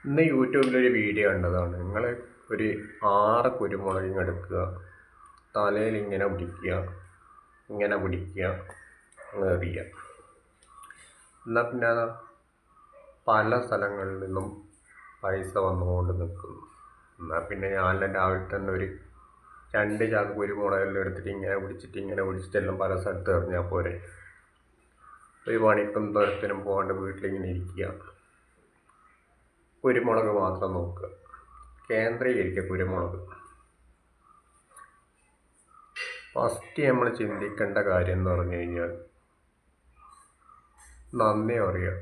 ഇന്ന് യൂട്യൂബിലൊരു വീഡിയോ കണ്ടതാണ്. നിങ്ങൾ ഒരു 6 കുരുമുളക് എടുക്കുക, തലയിൽ ഇങ്ങനെ പിടിക്കുക, ഇങ്ങനെ പിടിക്കുക, എറിയുക. എന്നാൽ പിന്നെ പല സ്ഥലങ്ങളിൽ നിന്നും പൈസ വന്നുകൊണ്ട് നിൽക്കുന്നു. എന്നാൽ പിന്നെ ഞാൻ രാവിലെ തന്നെ ഒരു 2 ചാക്ക് കുരുമുളകെല്ലാം എടുത്തിട്ട് ഇങ്ങനെ പിടിച്ചിട്ടെല്ലാം പല സ്ഥലത്ത് എറിഞ്ഞാൽ പോരെ. ഒരു പണിക്കും തുരത്തിനും പോകാണ്ട് വീട്ടിലിങ്ങനെ ഇരിക്കുക, കുരുമുളക് മാത്രം നോക്കുക, കേന്ദ്രീകരിക്കുക കുരുമുളക്. ഫസ്റ്റ് നമ്മൾ ചിന്തിക്കേണ്ട കാര്യം എന്ന് പറഞ്ഞു കഴിഞ്ഞാൽ നന്ദി പറയുക.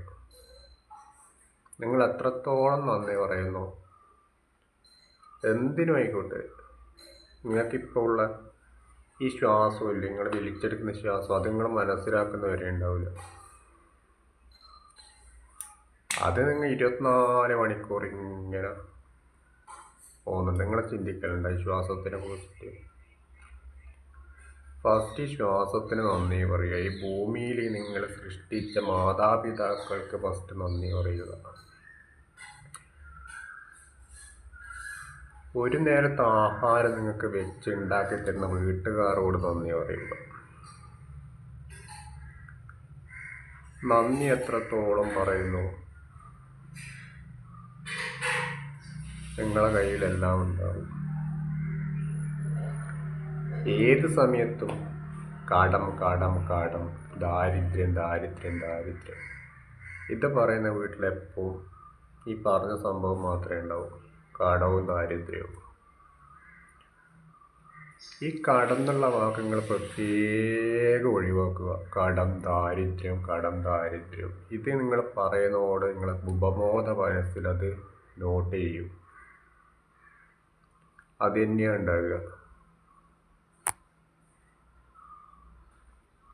നിങ്ങൾ എത്രത്തോളം നന്ദി പറയുന്നു, എന്തിനും ആയിക്കോട്ടെ, നിങ്ങൾക്കിപ്പോൾ ഉള്ള ഈ ശ്വാസമില്ല, നിങ്ങൾ വലിച്ചെടുക്കുന്ന ശ്വാസം, അത് നിങ്ങൾ മനസ്സിലാക്കുന്നവരെ ഉണ്ടാവില്ല. അത് നിങ്ങൾ 24 മണിക്കൂർ ഇങ്ങനെ പോകുന്നുണ്ട്. നിങ്ങൾ ചിന്തിക്കലുണ്ട് ഈ ശ്വാസത്തിനെ കുറിച്ചിട്ട്. ഫസ്റ്റ് ശ്വാസത്തിന് നന്ദി പറയുക. ഈ ഭൂമിയിൽ നിങ്ങൾ സൃഷ്ടിച്ച മാതാപിതാക്കൾക്ക് ഫസ്റ്റ് നന്ദി പറയുക. ഒരു നേരത്തെ ആഹാരം നിങ്ങൾക്ക് വെച്ചുണ്ടാക്കി തരുന്ന വീട്ടുകാരോട് നന്ദി പറയുക. നന്ദി എത്രത്തോളം പറയുന്നു, നിങ്ങളെ കയ്യിലെല്ലാം ഉണ്ടാവും. ഏത് സമയത്തും കടം കടം കടം, ദാരിദ്ര്യം ദാരിദ്ര്യം ദാരിദ്ര്യം, ഇത് പറയുന്ന വീട്ടിലെപ്പോൾ ഈ പറഞ്ഞ സംഭവം മാത്രമേ ഉണ്ടാവൂ, കടവും ദാരിദ്ര്യവും. ഈ കടം എന്നുള്ള വാക്കുകൾ പ്രത്യേകം ഒഴിവാക്കുക. കടം ദാരിദ്ര്യം, കടം ദാരിദ്ര്യം, ഇത് നിങ്ങൾ പറയുന്നതോടെ നിങ്ങളെ ഉപബോധ മനസ്സിൽ അത് നോട്ട് ചെയ്യും. അത് തന്നെയാണ് ഉണ്ടാകുക.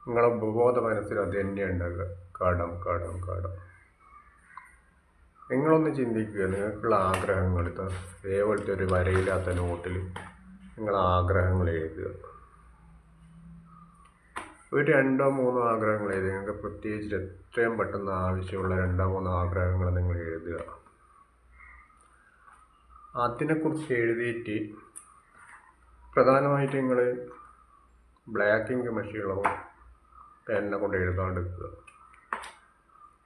നിങ്ങളെ ഉപബോധ മനസ്സിൽ അത് തന്നെയാണ് ഉണ്ടാകുക. കടം കടം കടം. നിങ്ങളൊന്ന് ചിന്തിക്കുക, നിങ്ങൾക്കുള്ള ആഗ്രഹങ്ങൾ ഇതേപോലത്തെ ഒരു വരയില്ലാത്ത നോട്ടിൽ നിങ്ങൾ ആഗ്രഹങ്ങൾ എഴുതുക. ഒരു 2-3 ആഗ്രഹങ്ങൾ എഴുതുക. നിങ്ങൾക്ക് പ്രത്യേകിച്ച് എത്രയും പെട്ടെന്ന് ആവശ്യമുള്ള 2-3 ആഗ്രഹങ്ങൾ നിങ്ങൾ എഴുതുക. അതിനെക്കുറിച്ച് എഴുതിയിട്ട് പ്രധാനമായിട്ട് നിങ്ങൾ ബ്ലാക്ക് ഇങ്ക് മഷികളോ പെന്നെ കൊണ്ട് എഴുതാണ്ടിരിക്കുക.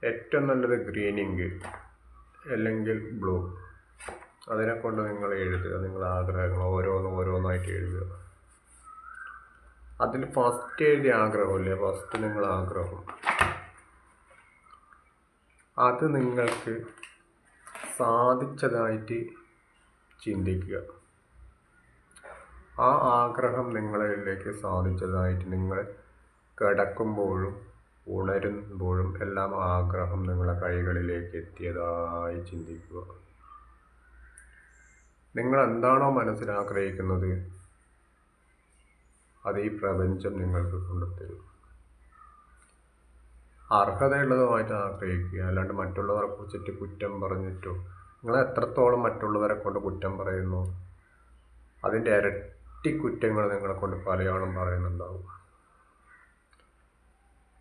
ഏറ്റവും നല്ലത് ഗ്രീൻ ഇങ്ക് അല്ലെങ്കിൽ ബ്ലൂ, അതിനെക്കൊണ്ട് നിങ്ങൾ എഴുതുക. നിങ്ങൾ ആഗ്രഹങ്ങൾ ഓരോന്നായിട്ട് എഴുതുക. അതിൽ ഫസ്റ്റ് എഴുതിയ ആഗ്രഹമില്ലേ, ഫസ്റ്റ് നിങ്ങൾ ആഗ്രഹം, അത് നിങ്ങൾക്ക് സാധിച്ചതായിട്ട് ചിന്തിക്കുക. ആ ആഗ്രഹം നിങ്ങളിലേക്ക് സാധിച്ചതായിട്ട് നിങ്ങൾ കിടക്കുമ്പോഴും ഉണരുമ്പോഴും എല്ലാം ആഗ്രഹം നിങ്ങളുടെ കൈകളിലേക്ക് എത്തിയതായി ചിന്തിക്കുക. നിങ്ങൾ എന്താണോ മനസ്സിൽ ആഗ്രഹിക്കുന്നത് അത് ഈ പ്രപഞ്ചം നിങ്ങൾക്ക് കൊണ്ടുത്തരും. അർഹതയുള്ളതുമായിട്ട് ആഗ്രഹിക്കുക, അല്ലാണ്ട് മറ്റുള്ളവരെ കുറിച്ചിട്ട് കുറ്റം പറഞ്ഞിട്ടോ. നിങ്ങൾ എത്രത്തോളം മറ്റുള്ളവരെ കൊണ്ട് കുറ്റം പറയുന്നു, അതിൻ്റെ ഇരട്ടി കുറ്റങ്ങൾ നിങ്ങളെ കൊണ്ട് പലയാളും പറയുന്നുണ്ടാവും.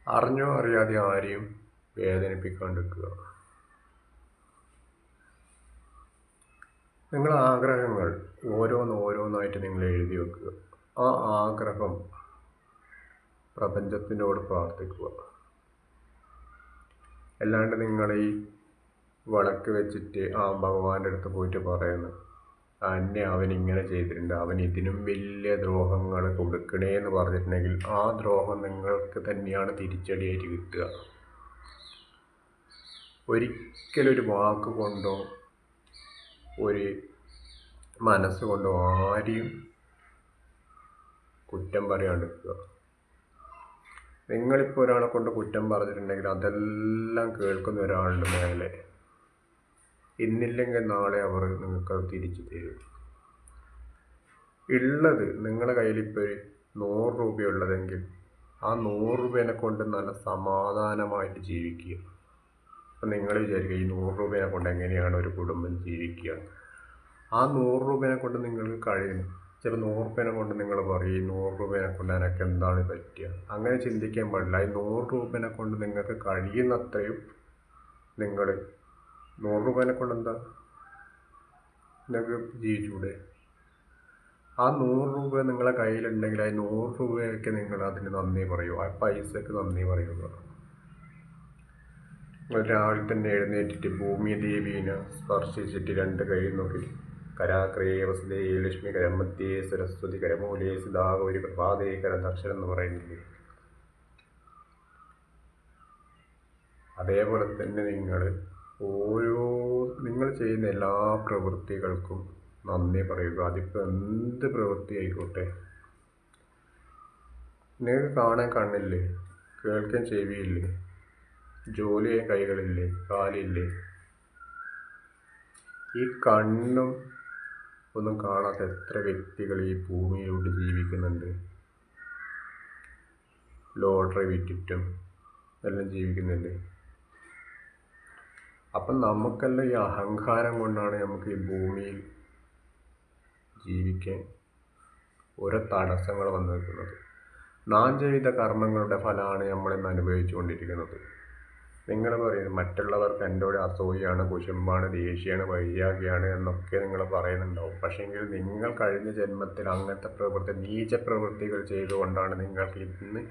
അറിഞ്ഞോ അറിയാതെ ആരെയും വേദനിപ്പിക്കാണ്ടിരിക്കുക. നിങ്ങളുടെ ആഗ്രഹങ്ങൾ ഓരോന്നായിട്ട് നിങ്ങൾ എഴുതി വെക്കുക. ആ ആഗ്രഹം പ്രപഞ്ചത്തിനോട് പ്രാർത്ഥിക്കുക. അല്ലാണ്ട് നിങ്ങൾ ഈ വിളക്ക് വെച്ചിട്ട് ഭഗവാന്റെ അടുത്ത് പോയിട്ട് പറയുന്നു, എന്നെ അവനിങ്ങനെ ചെയ്തിട്ടുണ്ട്, അവൻ ഇതിനും വലിയ ദ്രോഹങ്ങൾ കൊടുക്കണേന്ന് പറഞ്ഞിട്ടുണ്ടെങ്കിൽ ആ ദ്രോഹം നിങ്ങൾക്ക് തന്നെയാണ് തിരിച്ചടിയായിട്ട് കിട്ടുക. ഒരിക്കലും ഒരു വാക്ക് കൊണ്ടോ ഒരു മനസ്സുകൊണ്ടോ ആരെയും കുറ്റം പറയാണ്ടിരിക്കുക. നിങ്ങളിപ്പോൾ ഒരാളെ കൊണ്ട് കുറ്റം പറഞ്ഞിട്ടുണ്ടെങ്കിൽ അതെല്ലാം കേൾക്കുന്ന ഒരാളുടെ മേലെ, ഇന്നില്ലെങ്കിൽ നാളെ അവർ നിങ്ങൾക്കത് തിരിച്ചു തരും. ഉള്ളത് നിങ്ങളുടെ കയ്യിലിപ്പോൾ 100 രൂപയുള്ളതെങ്കിൽ ആ 100 രൂപേനെ കൊണ്ട് നല്ല സമാധാനമായിട്ട് ജീവിക്കുക. അപ്പം നിങ്ങൾ വിചാരിക്കുക, ഈ 100 രൂപേനെ കൊണ്ട് എങ്ങനെയാണ് ഒരു കുടുംബം ജീവിക്കുക? ആ 100 രൂപേനെ കൊണ്ട് നിങ്ങൾക്ക് കഴിയുന്നു. ചില 100 രൂപേനെ കൊണ്ട് നിങ്ങൾ പറയും, ഈ 100 രൂപേനെ കൊണ്ട് എനിക്ക് എന്താണ് പറ്റുക? അങ്ങനെ ചിന്തിക്കാൻ പാടില്ല. ഈ 100 രൂപേനെ കൊണ്ട് നിങ്ങൾക്ക് കഴിയുന്നത്രയും നിങ്ങൾ 100 രൂപേനെ കൊണ്ട് എന്താ നിങ്ങൾക്ക് ജീവിച്ചൂടെ? ആ 100 രൂപ നിങ്ങളെ കയ്യിലുണ്ടെങ്കിൽ ആ 100 രൂപയൊക്കെ നിങ്ങൾ അതിന് നന്ദി പറയൂ, ആ പൈസക്ക് നന്ദി പറയുക. നിങ്ങൾ രാവിലെ തന്നെ എഴുന്നേറ്റിട്ട് ഭൂമി ദേവീനെ സ്പർശിച്ചിട്ട് 2 കൈ നോക്കി കരാഗ്രേ വസതേ ലക്ഷ്മി കരമധ്യേ സരസ്വതി കരമൂലേ സിതാഗൗരി പ്രഭാതേ കരദർശനം എന്ന് പറയുന്നില്ലേ? അതേപോലെ തന്നെ നിങ്ങൾ ചെയ്യുന്ന എല്ലാ പ്രവൃത്തികൾക്കും നന്ദി പറയുക. അതിപ്പോൾ എന്ത് പ്രവൃത്തി ആയിക്കോട്ടെ. നിങ്ങൾക്ക് കാണാൻ കണ്ണില്ലേ, കേൾക്കാൻ ചെവിയില്ലേ, ജോലി ചെയ്യാൻ കൈകളില്ലേ, കാലില്ലേ? ഈ കണ്ണും ഒന്നും കാണാത്ത എത്ര വ്യക്തികൾ ഈ ഭൂമിയിലൂടെ ജീവിക്കുന്നുണ്ട്. ലോട്ടറി വിറ്റിട്ടും എല്ലാം ജീവിക്കുന്നില്ലേ? അപ്പം നമുക്കെല്ലാം ഈ അഹങ്കാരം കൊണ്ടാണ് നമുക്ക് ഈ ഭൂമിയിൽ ജീവിക്കാൻ ഓരോ തടസ്സങ്ങൾ വന്നു നിൽക്കുന്നത്. നാം ചെയ്ത കർമ്മങ്ങളുടെ ഫലമാണ് നമ്മളിന്ന് അനുഭവിച്ചു കൊണ്ടിരിക്കുന്നത്. നിങ്ങൾ പറയുന്നത് മറ്റുള്ളവർക്ക് എൻ്റെ കൂടെ അസൂയാണ്, കുശുമ്പാണ്, ദേഷ്യമാണ്, വൈരാഗ്യമാണ് എന്നൊക്കെ നിങ്ങൾ പറയുന്നുണ്ടാവും. പക്ഷേങ്കിൽ നിങ്ങൾ കഴിഞ്ഞ ജന്മത്തിൽ അങ്ങനത്തെ നീച പ്രവൃത്തികൾ ചെയ്തുകൊണ്ടാണ് നിങ്ങൾക്ക് ഇന്ന്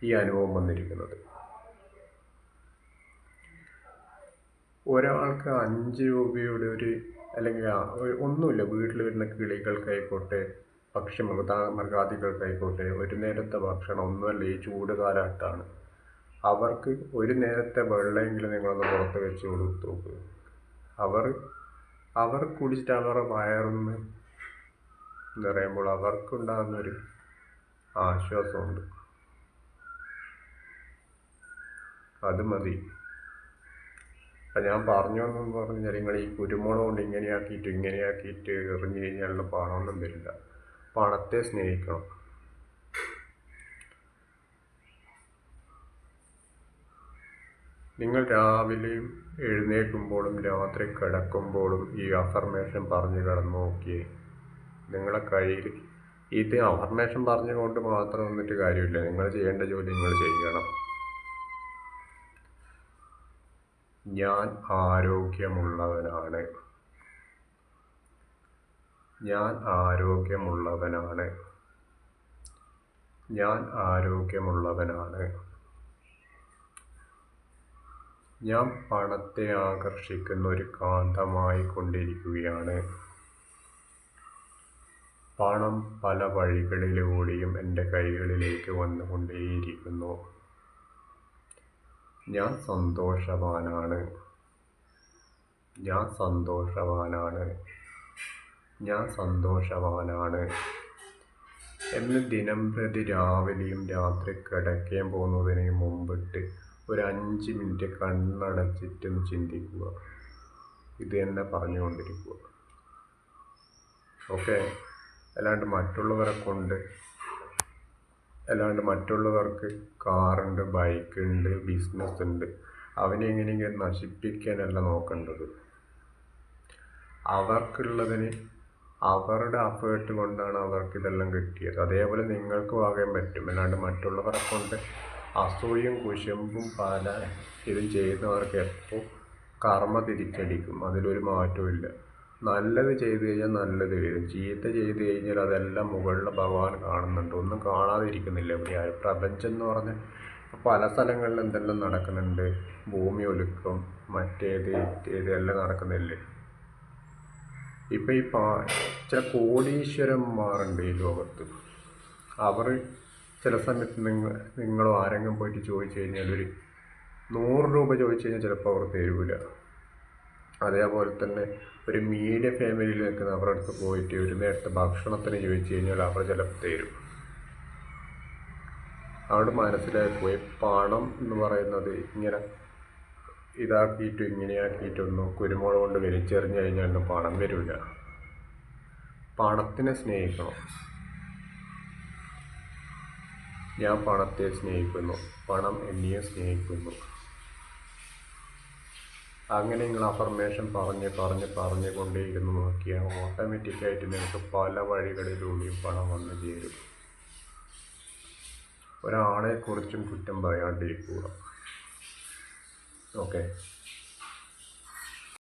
ഈ അനുഭവം വന്നിരിക്കുന്നത്. ഒരാൾക്ക് 5 രൂപയുടെ അല്ലെങ്കിൽ ഒന്നുമില്ല, വീട്ടിൽ വരുന്ന കിളികൾക്കായിക്കോട്ടെ, മൃഗാദികൾക്കായിക്കോട്ടെ, ഒരു നേരത്തെ ഭക്ഷണം ഒന്നുമല്ല, ഈ ചൂട് കാലഘട്ടമാണ്. അവർക്ക് ഒരു നേരത്തെ വെള്ളമെങ്കിലും നിങ്ങളൊന്ന് പുറത്ത് വെച്ച് കൊടുത്തു നോക്കുക. അവർ കുടിച്ചിട്ട് അവരുടെ വയറൊന്ന് നിറയുമ്പോൾ അവർക്കുണ്ടാകുന്നൊരു ആശ്വാസമുണ്ട്. അത് മതി. അപ്പം ഞാൻ പറഞ്ഞതെന്ന് പറഞ്ഞാൽ നിങ്ങൾ ഈ കുരുമുളക് കൊണ്ട് ഇങ്ങനെയാക്കിയിട്ട് എറിഞ്ഞു കഴിഞ്ഞാലുള്ള പണമൊന്നും വരില്ല. പണത്തെ സ്നേഹിക്കണം. നിങ്ങൾ രാവിലെയും എഴുന്നേൽക്കുമ്പോഴും രാത്രി കിടക്കുമ്പോഴും ഈ അഫർമേഷൻ പറഞ്ഞ് കിടന്നു നോക്കിയേ. നിങ്ങളെ കയ്യിൽ ഇത് അഫർമേഷൻ പറഞ്ഞുകൊണ്ട് മാത്രം വന്നിട്ട് കാര്യമില്ല. നിങ്ങൾ ചെയ്യേണ്ട ജോലി നിങ്ങൾ ചെയ്യണം. ഞാൻ ആരോഗ്യമുള്ളവനാണ്. ഞാൻ ആരോഗ്യമുള്ളവനാണ്. ഞാൻ ആരോഗ്യമുള്ളവനാണ്. ഞാൻ പണത്തെ ആകർഷിക്കുന്ന ഒരു കാന്തമായി കൊണ്ടിരിക്കുകയാണ്. പണം പല വഴികളിലൂടെയും എൻ്റെ കൈകളിലേക്ക് വന്നുകൊണ്ടേയിരിക്കുന്നു. ഞാൻ സന്തോഷവാനാണ്. ഞാൻ സന്തോഷവാനാണ്. ഞാൻ സന്തോഷവാനാണ് എന്ന് ദിനംപ്രതി രാവിലെയും രാത്രി കിടക്കാൻ പോകുന്നതിന് മുമ്പിട്ട് ഒരു 5 മിനിറ്റ് കണ്ണടച്ചിട്ടൊന്ന് ചിന്തിക്കുക. ഇത് തന്നെ പറഞ്ഞുകൊണ്ടിരിക്കുക. ഓക്കെ? അല്ലാണ്ട് മറ്റുള്ളവർക്ക് കാറുണ്ട്, ബൈക്കുണ്ട്, ബിസിനസ് ഉണ്ട്, അവനെ എങ്ങനെയെങ്കിലും നശിപ്പിക്കാനല്ല നോക്കേണ്ടത്. അവർക്കുള്ളതിന് അവരുടെ അഫേർട്ട് കൊണ്ടാണ് അവർക്കിതെല്ലാം കിട്ടിയത്. അതേപോലെ നിങ്ങൾക്കും ആകാൻ പറ്റും. അല്ലാണ്ട് മറ്റുള്ളവരെ കൊണ്ട് അസൂയും കുശുമ്പും പല ഇതും ചെയ്യുന്നവർക്ക് എപ്പോൾ കർമ്മ തിരിച്ചടിക്കും. അതിലൊരു മാറ്റവും ഇല്ല. നല്ലത് ചെയ്തു കഴിഞ്ഞാൽ നല്ലത് വരും, ചീത്ത ചെയ്തു കഴിഞ്ഞാൽ അതെല്ലാം മുകളിലെ ഭഗവാൻ കാണുന്നുണ്ട്. ഒന്നും കാണാതിരിക്കുന്നില്ല ഇവിടെ. പ്രപഞ്ചം എന്ന് പറഞ്ഞാൽ പല സ്ഥലങ്ങളിൽ എന്തെല്ലാം നടക്കുന്നുണ്ട്. ഭൂമി ഒലുക്കം, മറ്റേത് എല്ലാം നടക്കുന്നില്ലേ. ഇപ്പം ഈ ചില കോടീശ്വരന്മാരുണ്ട് ഈ ലോകത്ത്. അവർ ചില സമയത്ത് നിങ്ങളോ ആരെങ്കിലും പോയിട്ട് ചോദിച്ചു കഴിഞ്ഞാൽ ഒരു 100 രൂപ ചോദിച്ചു കഴിഞ്ഞാൽ ചിലപ്പോൾ അവർ തരൂല. അതേപോലെ തന്നെ ഒരു മീഡിയ ഫാമിലിയിൽ നിൽക്കുന്ന അവരുടെ അടുത്ത് പോയിട്ട് ഒരു നേരത്തെ ഭക്ഷണത്തിന് ചോദിച്ചു കഴിഞ്ഞാൽ അവർ ചിലപ്പോൾ തരും. അവിടെ മനസ്സിലായിപ്പോയി പണം എന്ന് പറയുന്നത് ഇങ്ങനെ ഇതാക്കിയിട്ടും ഇങ്ങനെയാക്കിയിട്ടൊന്നും കുരുമുളക് കൊണ്ട് വലിച്ചെറിഞ്ഞു കഴിഞ്ഞാൽ പണം വരില്ല. പണത്തിനെ സ്നേഹിക്കണം. ഞാൻ പണത്തെ സ്നേഹിക്കുന്നു, പണം എന്നെയും സ്നേഹിക്കുന്നു. അങ്ങനെ നിങ്ങൾ അഫർമേഷൻ പറഞ്ഞ് കൊണ്ടേയിരുന്നു നോക്കിയാൽ ഓട്ടോമാറ്റിക്കായിട്ട് നിങ്ങൾക്ക് പല വഴികളിലൂടെയും പണം വന്നു ചേരും. ഒരാളെക്കുറിച്ചും കുറ്റം പറയാണ്ടിരിക്കുക. ഓക്കെ.